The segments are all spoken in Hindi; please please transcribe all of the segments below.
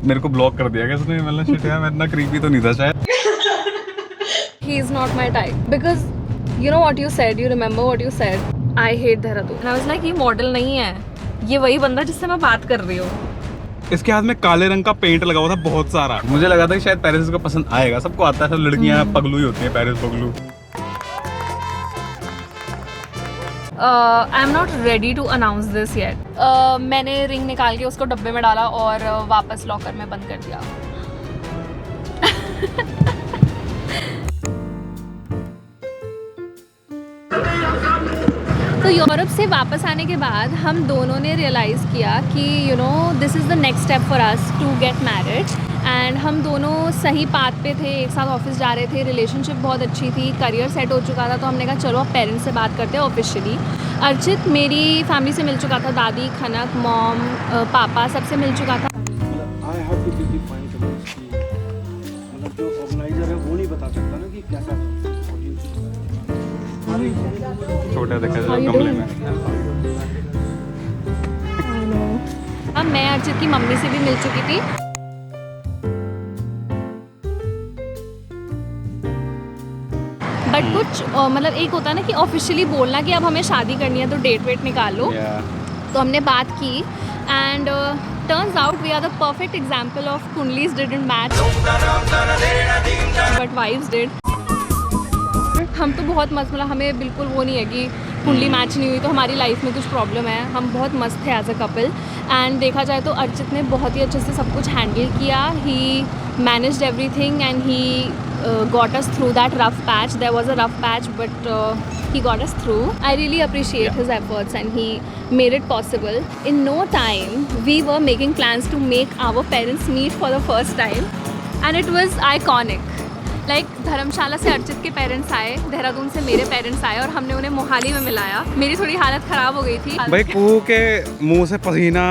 मेरे को ब्लॉक कर दिया क्या उसने? मतलब शिट यार, मैं इतना क्रीपी तो नहीं था शायद। He is not my type because you know what you said, you remember what you said, I hate Dehradun. And I was like ये मॉडल नहीं है, ये वही बंदा जिससे मैं बात कर रही हूँ। इसके हाथ में काले रंग का पेंट लगा हुआ था बहुत सारा। मुझे लगा था कि शायद पेरिस को पसंद आएगा, सबको आता है, सब लड़कियां पगलू ही होती हैं, पेरिस पगलू। I am not ready to announce this yet. मैंने रिंग निकाल के उसको डब्बे में डाला और वापस लॉकर में बंद कर दिया। तो यूरोप से वापस आने के बाद हम दोनों ने रियलाइज़ किया कि you know this is the next step for us to get married. And हम दोनों सही पाथ पे थे, एक साथ ऑफिस जा रहे थे, रिलेशनशिप बहुत अच्छी थी, करियर सेट हो चुका था। तो हमने कहा चलो अब पेरेंट्स से बात करते हैं ऑफिशियली। अर्चित मेरी फैमिली से मिल चुका था, दादी, खनक, मॉम, पापा, सबसे मिल चुका था। I have to be define मतलब जो ऑर्गेनाइजर है वो नहीं बता सकता ना कि कैसा छोटा देखा जाए गमले में। अब मैं अर्चित की मम्मी से भी मिल चुकी थी। बट कुछ मतलब एक होता है ना कि ऑफिशियली बोलना कि अब हमें शादी करनी है तो डेट वेट निकाल लो। तो हमने बात की and turns out we are the perfect example of Kundlis didn't match but wives did। हम तो बहुत मस्त, मतलब हमें बिल्कुल वो नहीं है कि कुंडली मैच नहीं हुई तो हमारी लाइफ में कुछ प्रॉब्लम है। हम बहुत मस्त थे एज अ कपल। एंड देखा जाए तो अर्चित ने बहुत ही अच्छे से सब कुछ हैंडल किया। He managed everything and he got us through that rough patch. There was a rough patch but he got us through. I really appreciate his efforts and he made it possible. In no time we were making plans to make our parents meet for the first time and it was iconic. Like धर्मशाला से अर्चित के पेरेंट्स आए, देहरादून से मेरे पेरेंट्स आए और हमने उन्हें मोहाली में मिलाया। मेरी थोड़ी हालत ख़राब हो गई थी भाई, कुहू के मुंह से पसीना।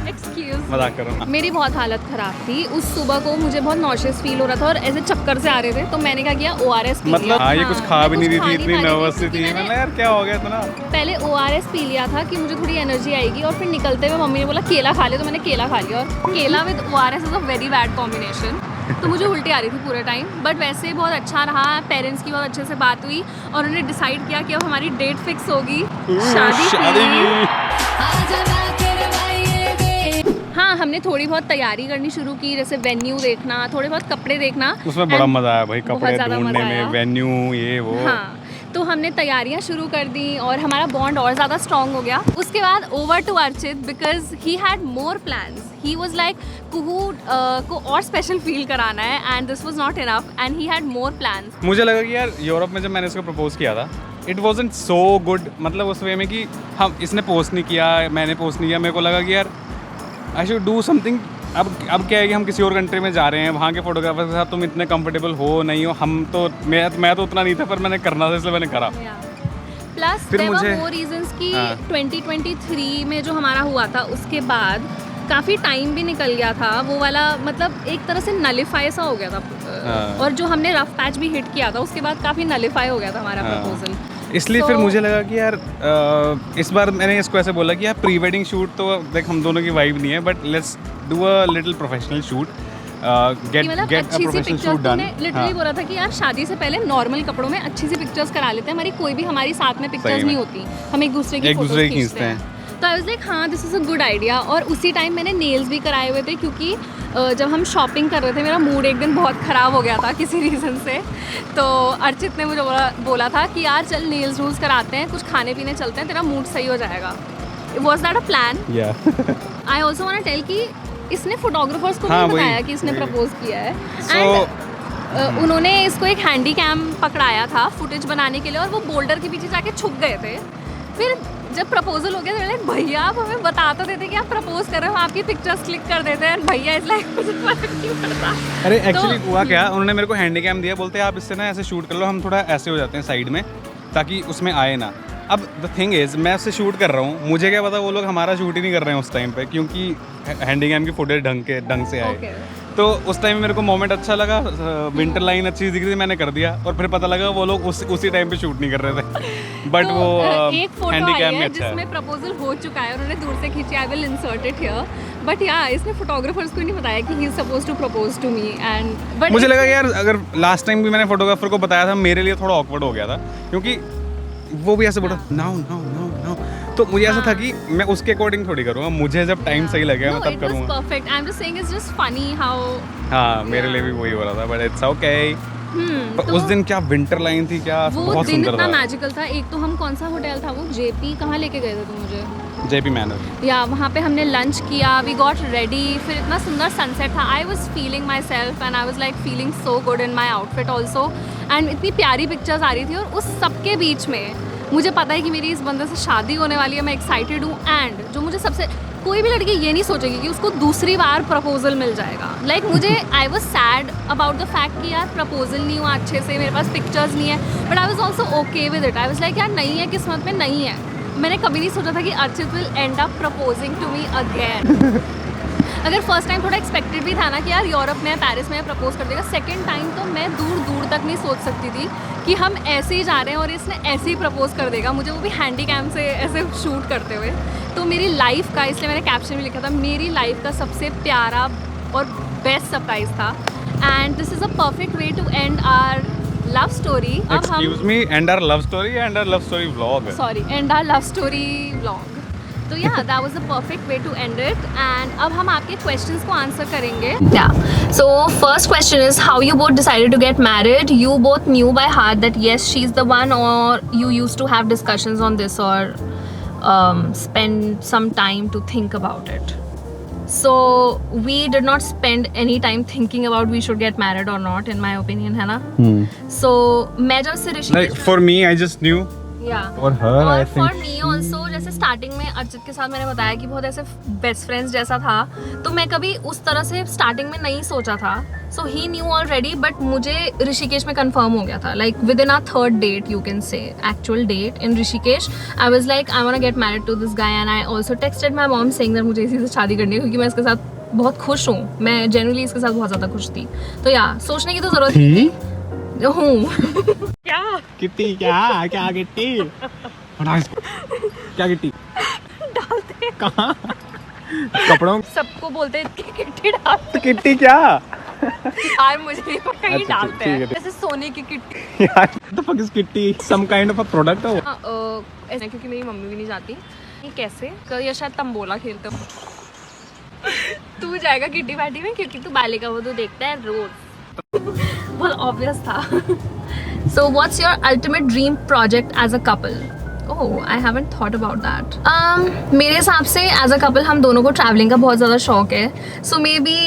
एक्सक्यूज, मजाक कर रहा हूँ। मेरी बहुत हालत ख़राब थी। उस सुबह को मुझे बहुत नॉशियस फील हो रहा था और ऐसे चक्कर से आ रहे थे। तो मैंने क्या किया, ORS पी लिया। मतलब हाँ, ये कुछ खा भी नहीं रही थी, इतनी नर्वस सी थी। मैंने मैंने यार क्या हो गया इतना। पहले ORS पी लिया था कि मुझे थोड़ी एनर्जी आएगी और फिर निकलते हुए मम्मी ने बोला केला खा ले, तो मैंने केला खा लिया। और केला with ORS is a very bad combination. तो मुझे उल्टी आ रही थी पूरे टाइम। बट वैसे ही बहुत अच्छा रहा। पेरेंट्स की बहुत अच्छे से बात हुई और उन्होंने डिसाइड किया कि अब हमारी डेट फिक्स होगी, शादी की। हाँ, हमने थोड़ी बहुत तैयारी करनी शुरू की, जैसे वेन्यू देखना, थोड़े बहुत कपड़े देखना। उसमें बड़ा मजा आया भाई, कपड़े ढूंढने में, आया। वेन्यू, ये वो। हाँ, तो हमने तैयारियां शुरू कर दी और हमारा बॉन्ड और ज़्यादा स्ट्रॉन्ग हो गया। उसके बाद over to Archit because he had more plans. He was like Kuhu को और स्पेशल फील कराना है and this was not enough and he had more plans. मुझे लगा कि यार यूरोप में जब मैंने इसको प्रपोज किया था, इट वॉजंट सो गुड। मतलब उस वे में कि हम, इसने पोस्ट नहीं किया, मैंने पोस्ट नहीं किया। मेरे को लगा कि यार आई शुड डू समथिंग। अब क्या है कि हम किसी और कंट्री में जा रहे हैं, वहाँ के फोटोग्राफर के साथ तुम इतने कंफर्टेबल हो नहीं हो। हम तो मैं तो उतना नहीं था, पर मैंने करना था इसलिए मैंने करा। प्लस फिर मुझे वो रीजंस कि 2023 में जो हमारा हुआ था उसके बाद काफ़ी टाइम भी निकल गया था। वो वाला मतलब एक तरह से नलिफाई सा हो गया था। और जो हमने रफ पैच भी हिट किया था उसके बाद काफ़ी नलिफाई हो गया था हमारा प्रपोजल। इसलिए फिर मुझे लगा कि यार इस बार मैंने इसको ऐसे बोला कि यार प्री वेडिंग शूट तो देख हम दोनों की वाइब नहीं है, but let's do a little professional shoot, get a professional shoot done. Literally बोला था कि यार शादी से पहले नॉर्मल कपड़ों में अच्छी सी पिक्चर्स करा लेते हैं। हमारी कोई भी हमारी साथ में पिक्चर्स नहीं होती, हम एक दूसरे की फोटोज खींचते हैं। तो आई वाज लाइक हाँ this is a good idea. और उसी टाइम मैंने नेल्स भी कराए हुए थे क्योंकि जब हम शॉपिंग कर रहे थे मेरा मूड एक दिन बहुत ख़राब हो गया था किसी रीज़न से। तो अर्चित ने मुझे बोला था कि यार चल नेल्स रूल्स कराते हैं, कुछ खाने पीने चलते हैं, तेरा मूड सही हो जाएगा। Was that a plan? I also want to tell कि इसने फोटोग्राफर्स को भी बताया कि इसने प्रपोज किया है। एंड उन्होंने इसको एक हैंडी कैम पकड़ाया था फुटेज बनाने के लिए और वो बोल्डर के पीछे जाके छुप गए थे। फिर जब प्रपोजल हो गया तो लाइक भैया आप हमें बता तो देते कि आप प्रपोज कर रहे हो, आपकी पिक्चर्स क्लिक कर देते हैं। भैया इस लाइक मुझे फर्क नहीं पड़ता। अरे एक्चुअली हुआ क्या, उन्होंने मेरे को हैंडी कैम दिया, बोलते आप इससे ना ऐसे शूट कर लो, हम थोड़ा ऐसे हो जाते हैं साइड में ताकि उसमें आए ना। अब द थिंग इज़ मैं उससे शूट कर रहा हूँ, मुझे क्या पता वो लोग हमारा शूट ही नहीं कर रहे हैं उस टाइम पे, क्योंकि हैंडी कैम की फुटेज ढंग से आए। तो उस टाइम मेरे को मोमेंट अच्छा लगा, विंटर लाइन अच्छी दिख रही थी, मैंने कर दिया। और फिर पता लगा वो लोग उसी टाइम पे शूट नहीं कर रहे थे। बट तो, वो एक फोटो आई हैंडीकैप में है अच्छा है। जिसमें प्रपोजल हो चुका है, उन्होंने दूर से खींची। I will insert it here, but yeah इसने फोटोग्राफर्स को नहीं बताया कि he is supposed to propose to me. And but मुझे लगा यार अगर लास्ट टाइम भी मैंने फोटोग्राफर को बताया था, मेरे लिए थोड़ा ऑकवर्ड हो गया था, क्योंकि वो भी ऐसे बोला नाउ नाउ नाउ नाउ, तो मुझे ऐसा था कि मैं उसके अकॉर्डिंग थोड़ी करूँगा, मुझे जब टाइम सही लगेगा मैं तब करूँगा। Perfect. I am just saying it's just funny how. हाँ, मेरे लिए भी वही हो रहा था, बट इट्स ओके। पर उस दिन क्या विंटर लाइन थी, क्या वो बहुत दिन सुंदर इतना था। मैजिकल था। एक तो हम कौन सा होटल था वो, जेपी, कहाँ लेके गए थे तुम मुझे? JP manner. या वहाँ पे हमने लंच किया, वी गॉट रेडी, फिर इतना सुंदर सनसेट था। I was feeling my self and I was like feeling so good in my outfit also. And इतनी प्यारी पिक्चर्स आ रही थी, और उस सबके बीच में मुझे पता है कि मेरी इस बंदे से शादी होने वाली है, मैं एक्साइटेड हूँ। एंड जो मुझे सबसे, कोई भी लड़की ये नहीं सोचेगी कि उसको दूसरी बार प्रपोजल मिल जाएगा। लाइक मुझे I was sad about the fact कि यार प्रपोजल नहीं हुआ अच्छे से, मेरे पास पिक्चर्स नहीं है, but I was also okay with it. I was like यार नहीं है, किस्मत में नहीं है। मैंने कभी नहीं सोचा था कि Archit will end up proposing to me again. अगर फर्स्ट टाइम थोड़ा एक्सपेक्टेड भी था ना कि यार यूरोप में, पेरिस में प्रपोज कर देगा, सेकंड टाइम तो मैं दूर दूर तक नहीं सोच सकती थी कि हम ऐसे ही जा रहे हैं और इसने ऐसे ही प्रपोज कर देगा मुझे, वो भी हैंडी कैम से ऐसे शूट करते हुए। तो मेरी लाइफ का, इसलिए मैंने कैप्शन भी लिखा था, मेरी लाइफ का सबसे प्यारा और बेस्ट सरप्राइज था। And this is a perfect way to end our love story. Excuse me, and our love story, and our love story vlog. Sorry, and our love story vlog. तो yeah that was the perfect way to end it. And अब हम आपके क्वेश्चंस को आंसर करेंगे। Yeah so first question is how you both decided to get married. You both knew by heart that yes she is the one, और you used to have discussions on this और spend some time to think about it. So we did not spend any time thinking about we should get married or not, in my opinion, है ना? So मैं जब से Rishikesh Like for me, I just knew. Yeah. For her, I और think. फॉर मी ऑल्सो, जैसे स्टार्टिंग में अर्चित के साथ मैंने बताया कि बहुत ऐसे बेस्ट फ्रेंड्स जैसा था, तो मैं कभी उस तरह से स्टार्टिंग में नहीं सोचा था। So he knew already, but मुझे ऋषिकेश में कंफर्म हो गया था, like within our third date, you can say actual date in Rishikesh. I was like I want to get married to this guy, and I also texted my mom saying that मुझे इसी से शादी करनी है, क्योंकि मैं इसके साथ बहुत खुश हूँ। मैं जेन्युइनली इसके साथ बहुत ज़्यादा खुश थी। तो या सोचने की तो ज़रूरत नहीं थी। हूँ क्या किट्टी, क्या किट्टी? क्या किट्टी डालते हैं कहाँ? कपड़ों? सबको बोलते हैं कि किट्टी डालते तो किट्टी क्या? यार मुझे नहीं पता, कहीं अच्छा, डालते ठीक हैं है। जैसे सोने की किट्टी। यार the fuck is kitty? Some kind of a product हो? ऐसे, क्योंकि मेरी मम्मी भी नहीं जाती। ये कैसे या शायद तंबोला खेलते हो। तू जाएगा किट्टी पार्टी में क्योंकि तू बालिका वो तो देखता है रोज। बहुत ऑब्वियस था। So what's your ultimate dream project as a couple? Oh, I haven't thought about that. मेरे हिसाब से as a couple हम दोनों को traveling का बहुत ज़्यादा शौक है. So maybe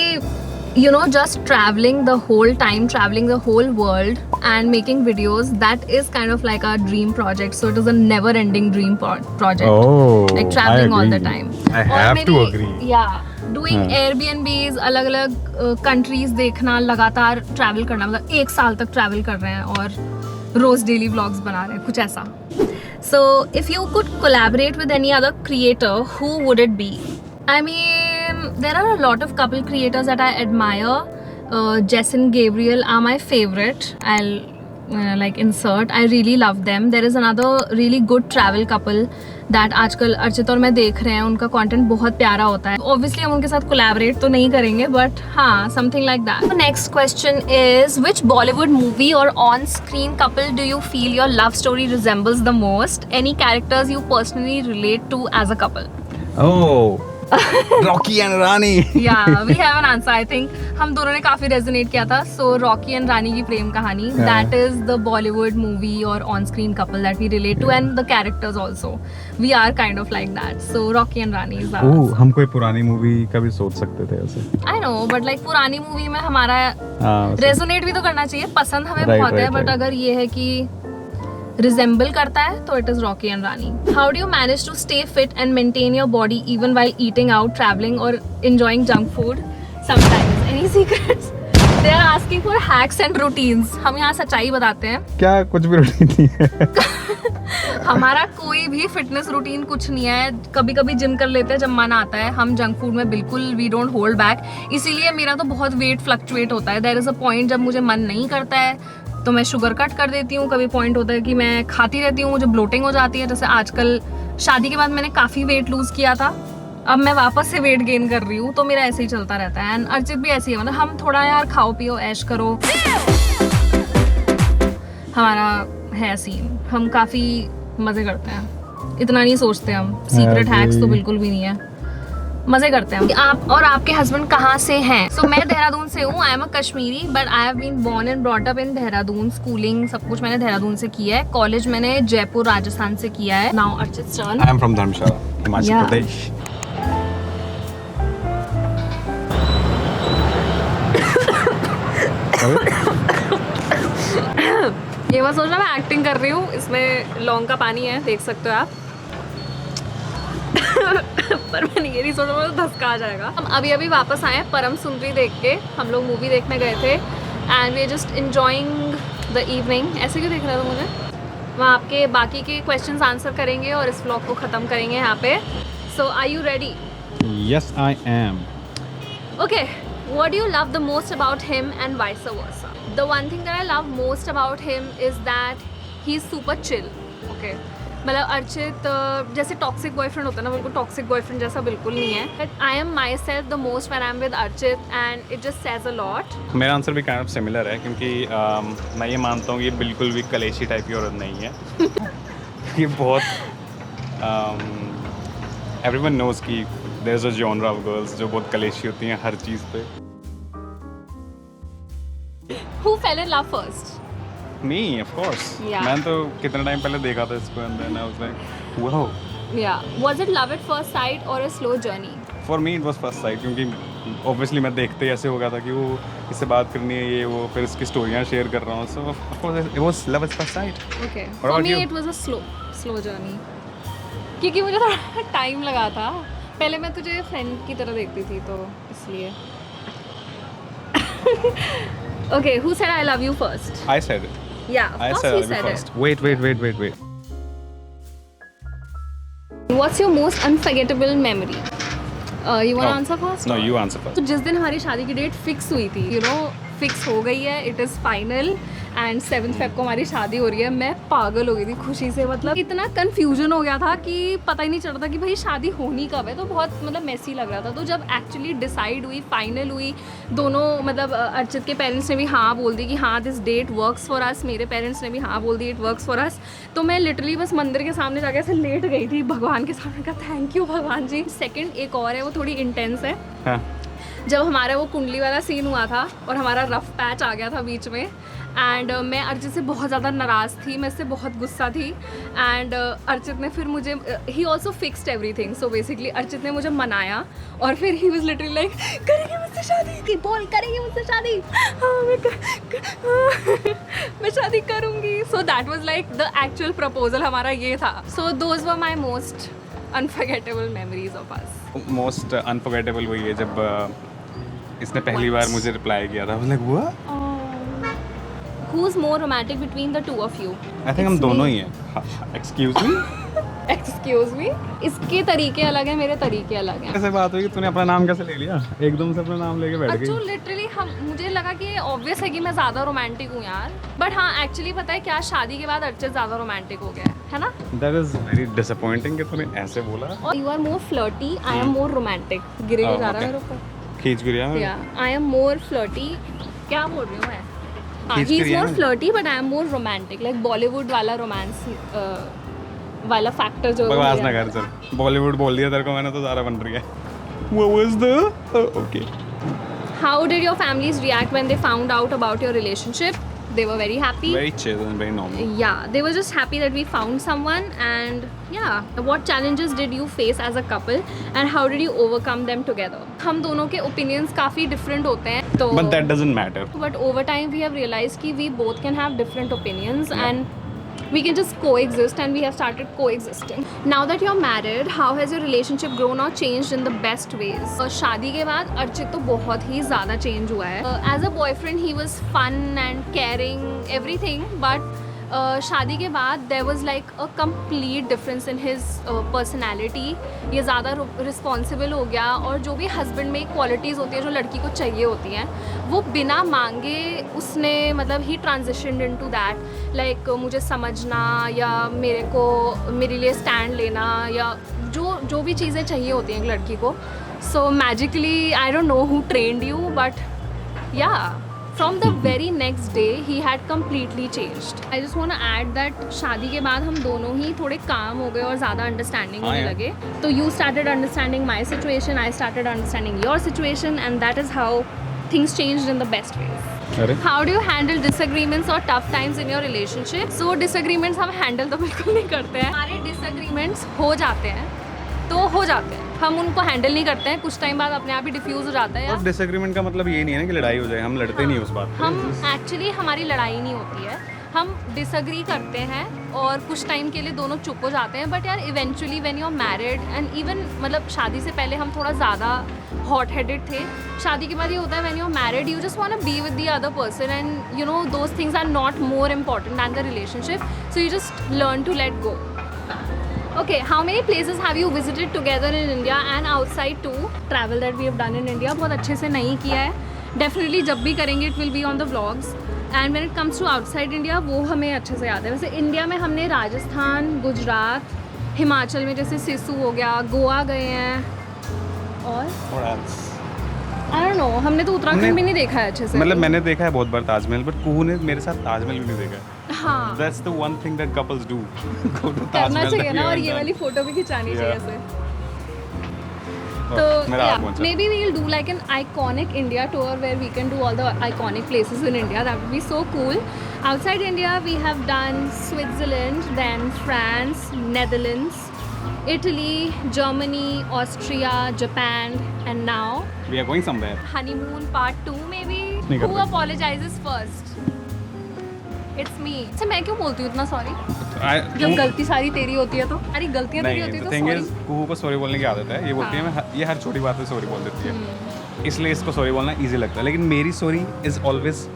you know, just traveling the whole time, traveling the whole world and making videos, that is kind of like our dream project. So it is a never ending dream project. Oh, like traveling I all the agree. time. I Or have to maybe, agree. Yeah, doing Airbnbs, अलग अलग कंट्रीज देखना, लगातार ट्रैवल करना, मतलब 1 साल तक ट्रैवल कर रहे हैं और रोज डेली व्लॉग्स बना रहे हैं, कुछ ऐसा. So if you could collaborate with any other creator, who would it be? I mean, there are a lot of couple creators that I admire. Jess and Gabriel are my favorite. I'll like insert. I really love them. There is another really good travel couple that आजकल अर्चित और मैं देख रहे हैं. उनका content बहुत प्यारा होता है. Obviously हम उनके साथ collaborate तो नहीं करेंगे, but हाँ, something like that. The next question is, which Bollywood movie or on-screen couple do you feel your love story resembles the most? Any characters you personally relate to as a couple? Oh, Rocky and Rani. Yeah, we have an answer. I think हम दोनों ने काफी resonate किया था. So Rocky and Rani की प्रेम कहानी, that is the Bollywood movie or on-screen couple that we relate to, and the characters also. We are kind of like that. So Rocky and Rani is our answer. हम कोई पुरानी मूवी का भी सोच सकते थे ऐसे. I know, but like पुरानी मूवी में हमारा resonate भी तो करना चाहिए. पसंद हमें Right, बहुत है, right, but right. अगर ये है कि resemble करता है तो it is Rocky and Rani. How do you manage to stay fit and maintain your body even while eating out, traveling or enjoying junk food sometimes? Any secrets? They are asking for hacks and routines. हम यहाँ सच्चाई बताते हैं. क्या कुछ भी रूटीन नहीं है. हमारा कोई भी फिटनेस रूटीन कुछ नहीं है। कभी कभी जिम कर लेते हैं जब मन आता है। हम जंक फूड में बिल्कुल वी डोंट होल्ड बैक, इसीलिए मेरा तो बहुत वेट फ्लक्चुएट होता है। देयर इज़ अ पॉइंट जब मुझे मन नहीं करता है तो मैं शुगर कट कर देती हूँ। कभी पॉइंट होता है कि मैं खाती रहती हूँ, मुझे ब्लोटिंग हो जाती है। जैसे आजकल शादी के बाद मैंने काफ़ी वेट लूज़ किया था, अब मैं वापस से वेट गेन कर रही हूँ, तो मेरा ऐसे ही चलता रहता है। एंड अर्चित भी ऐसे ही है, मतलब हम थोड़ा यार खाओ पियो ऐश करो, हमारा है सीन। हम काफ़ी मज़े करते हैं, इतना नहीं सोचते हम। सीक्रेट हैक्स तो बिल्कुल भी नहीं है, मज़े करते हैं। आप और आपके हस्बैंड कहाँ से हैं? सो मैं देहरादून से हूँ। I am a Kashmiri but I have been born and brought up in Dehradun. Schooling सब कुछ मैंने देहरादून से किया है। कॉलेज मैंने जयपुर राजस्थान से किया है। Now Archit turn. I am from Dharamshala, Himachal Pradesh. ये मैं सोच रहा मैं एक्टिंग कर रही हूँ। इसमें लौंग का पानी है, देख सकते हो आप। पर मैंने ये नहीं सोचा मुझे धक्का आ जाएगा। हम अभी अभी वापस आए हैं परम सुंदरी देख के। हम लोग मूवी देखने गए थे and we are just enjoying the evening. ऐसे क्यों देख रहे हो मुझे? वहाँ आपके बाकी के क्वेश्चंस आंसर करेंगे और इस व्लॉग को ख़त्म करेंगे यहाँ पे। So are you ready? Yes, I am. Okay, what do you love the most about him and vice versa? The one thing that I love most about him is that he's super chill. Okay. मतलब अर्चित जैसे टॉक्सिक बॉयफ्रेंड होता है ना, बिल्कुल टॉक्सिक बॉयफ्रेंड जैसा बिल्कुल नहीं है। But I am my self the most when I am with Archit and it just says a lot. मेरा आंसर भी काइंड ऑफ सिमिलर है, क्योंकि मैं ये मानता हूँ कि ये बिल्कुल भी कलेशी टाइप की औरत नहीं है। ये बहुत एवरीवन नोज कि there is a genre of girls जो बहुत कलेशी होती हैं हर चीज़ पे। Who fell in love first? Me of course. Yeah. मैंने तो कितना टाइम पहले देखा था इसको and then I was like wow. Yeah. Was it love at first sight or a slow journey? For me it was first sight, क्योंकि ऑब्वियसली मैं देखते ही ऐसे हो गया था कि वो इससे बात करनी है, ये वो, फिर इसकी स्टोरियाँ शेयर कर रहा हूँ। सो of course it was love at first sight. Okay. What For about me you? it was a slow journey. क्योंकि मुझे थोड़ा टाइम लगा था। पहले मैं तुझे फ्रेंड की तरह देखती थी तो इसलिए। Okay, who said I love you first? I said it. Yeah, of I course said he it said first. it. Wait. What's your most unforgettable memory? You want to Oh. answer first? No, you answer first. तो जिस दिन हमारी शादी की डेट फिक्स हुई थी, फिक्स हो गई है, it is final and 7 Feb को हमारी शादी हो रही है। मैं पागल हो गई थी खुशी से। मतलब इतना कन्फ्यूजन हो गया था कि पता ही नहीं चल रहा था कि भाई शादी होनी कब है। तो बहुत मतलब मैसी लग रहा था। तो जब एक्चुअली डिसाइड हुई, फाइनल हुई, दोनों मतलब अर्चित के पेरेंट्स ने भी हाँ बोल दी कि हाँ this date works for us, मेरे पेरेंट्स ने भी हाँ बोल दी इट वर्क्स फॉर अस। तो मैं लिटरली बस मंदिर के सामने जाके ऐसे लेट गई थी भगवान के सामने, कहा थैंक यू भगवान जी। सेकेंड एक और है, वो थोड़ी इंटेंस है। हाँ. जब हमारा वो कुंडली वाला सीन हुआ था और हमारा रफ पैच आ गया था बीच में एंड मैं अर्चित से बहुत ज़्यादा नाराज़ थी, मैं इससे बहुत गुस्सा थी एंड अर्चित ने फिर मुझे he also fixed everything. So basically Archit ने मुझे मनाया और फिर ही वाज लिटरली लाइक करेंगे मुझसे शादी, बोल करेंगे मुझसे शादी, हाँ मैं शादी करूँगी। So that was like the actual proposal हमारा ये था। So those were my most unforgettable memories of us. Most unforgettable वही है जब इसने पहली बार मुझे रिप्लाई किया था। Like what? Who's more romantic between the two of you? I think हम दोनों ही हैं। Excuse me? Excuse me? इसके तरीके अलग हैं, मेरे तरीके अलग हैं। ऐसे बात हुई कि तूने अपना नाम कैसे ले लिया? एकदम से अपना नाम लेके बैठ अच्छा गई। लिटरली मुझे लगा कि ऑब्वियस है कि मैं ज़्यादा रोमांटिक हूँ यार। बट हाँ एक्चुअली पता है क्या, शादी के बाद अर्चित ज़्यादा रोमांटिक हो गया है ना? That is very disappointing कि तूने ऐसे बोला। और you are more flirty, I am more romantic. गिरे जा रहा है मेरे ऊपर। खींच गिरिया मैं। या आई एम मोर फ्लर्टी। क्या बोल रही हूँ मैं? हाँ, खींच ही इज गिरी है मोर मैं। Flirty but I am more romantic. Like Bollywood वाला रोमांस वाला फैक्टर जो बकवास ना कर चल। बॉलीवुड बोल दिया तेरे को मैंने तो ज़्यादा बन रही है। What was the? Okay. How did your families react when they found out about your relationship? They were very happy. Very chill and very normal. Yeah, they were just happy that we found someone. And yeah, what challenges did you face as a couple and how did you overcome them together? हम दोनों के opinions काफ़ी different होते हैं तो But that doesn't matter. but over time we have realized कि we both can have different opinions and we can just coexist and we have started coexisting. Now that you're married, how has your relationship grown or changed in the best ways? शादी के बाद अर्चित तो बहुत ही ज़्यादा change हुआ है. As a boyfriend he was fun and caring everything, but शादी के बाद there was like a complete difference in his personality. ये ज़्यादा रिस्पॉन्सिबल हो गया, और जो भी हस्बैंड में क्वालिटीज़ होती है जो लड़की को चाहिए होती हैं, वो बिना मांगे उसने मतलब ही ट्रांजिशनड इनटू दैट। लाइक मुझे समझना, या मेरे लिए स्टैंड लेना, या जो भी चीज़ें चाहिए होती हैं एक लड़की को। So magically I don't know who trained you, but yeah from the very next day he had completely changed. I just want to add that शादी के बाद हम दोनों ही थोड़े काम हो गए और ज़्यादा अंडरस्टैंडिंग होने लगे। तो you started understanding my situation, I started understanding your situation, and that is how things changed in the best ways. अरे How do you handle disagreements or tough times in your relationship? So disagreements हम handle तो बिल्कुल नहीं करते हैं। हमारे disagreements हो जाते हैं तो हो जाते हैं, हम उनको हैंडल नहीं करते हैं, कुछ टाइम बाद अपने आप ही डिफ्यूज़ हो जाता है। और डिसएग्रीमेंट का मतलब ये नहीं है ना कि लड़ाई हो जाए, हम लड़ते नहीं उस बात पे। हम एक्चुअली हमारी लड़ाई नहीं होती है, हम डिसएग्री करते हैं और कुछ टाइम के लिए दोनों चुप हो जाते हैं। बट यार eventually when you are married and even मतलब शादी से पहले हम थोड़ा ज़्यादा हॉट हेडेड थे। शादी के बाद ये होता है when you are married you just want to be with the other person, and you know those things are not more important than the relationship, so you just learn to let go. Okay, how many places have you visited together in India and outside too? Travel that we have done in India बहुत अच्छे से नहीं किया है, definitely जब भी करेंगे it will be on the vlogs. And when it comes to outside India वो हमें अच्छे से याद है। वैसे इंडिया में हमने राजस्थान, गुजरात, हिमाचल में जैसे सिसु हो गया, गोवा गए हैं, और I don't know, हमने तो उत्तराखंड भी नहीं देखा है अच्छे से। मतलब मैंने देखा है बहुत बार ताजमहल, बट कुहू ने मेरे साथ ताजमहल भी नहीं देखा है। हाँ, That's the one thing that couples do. Go to करना ताजमहल चाहिए that ना, we और haven't ये done. वाली फोटो भी खिंचानी चाहिए Yeah. ऐसे। Oh, So मेरा हाथ yeah, पहुंचा। maybe we'll do like an iconic India tour where we can do all the iconic places in India. That would be so cool. Outside India, we have done Switzerland, then France, Netherlands, Italy, Germany, Austria, Japan, and now We are going somewhere. honeymoon part 2 maybe. नहीं कर Who पाएंगे। apologizes first? It's me. अच्छा मैं क्यों बोलती हूँ इतना सॉरी? I- जब गलती सारी तेरी होती है तो, अरे गलतियाँ तेरी नहीं, होती है the तो thing सॉरी। is, कुहू को सॉरी बोलने की आदत है। ये बोलती है ये हर छोटी बात पे सॉरी बोल देती है, इसलिए इसको सॉरी बोलना इजी लगता है। लेकिन मेरी सॉरी इज ऑलवेज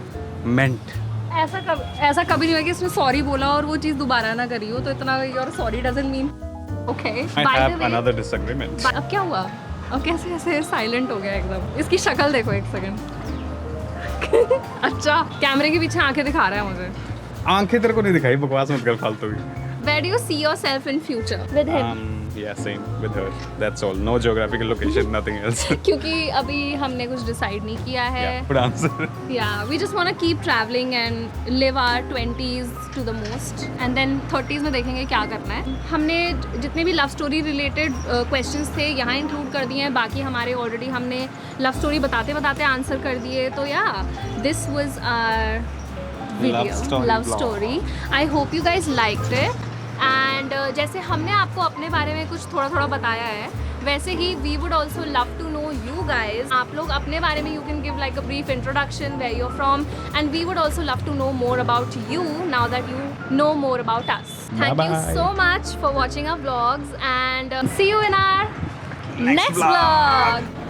मेंट। ऐसा कभी नहीं हुआ कि इसने सॉरी बोला और वो चीज़ दोबारा ना करी हो, तो इतना your sorry doesn't mean okay. I have another disagreement. अब क्या हुआ? अब कैसे ऐसे साइलेंट हो गया एकदम? इसकी शक्ल देखो एक सेकंड। अच्छा, कैमरे के पीछे आंखें दिखा रहा है मुझे। आंखें तेरे को नहीं दिखाई, बकवास मत कर फालतू की। Where do you see yourself in future with him? Yeah, same with her. That's all. No geographical location, nothing else. क्योंकि अभी हमने कुछ डिसाइड नहीं किया है। Yeah, good answer. Yeah, we just want to keep traveling and live our 20s to the most, and then 30s में देखेंगे क्या करना है। हमने जितने भी लव स्टोरी रिलेटेड क्वेश्चंस थे यहाँ इंक्लूड कर दिए हैं, बाकी हमारे ऑलरेडी हमने लव स्टोरी बताते बताते आंसर कर दिए। तो yeah this was our video love story. I hope you guys liked it, and जैसे हमने आपको अपने बारे में कुछ थोड़ा थोड़ा बताया है, वैसे ही we would also love to know you guys. आप लोग अपने बारे में you can give like a brief introduction where you are from, and we would also love to know more about you now that you know more about us. Thank you Bye-bye. so much for watching our vlogs, and see you in our next vlog. vlog.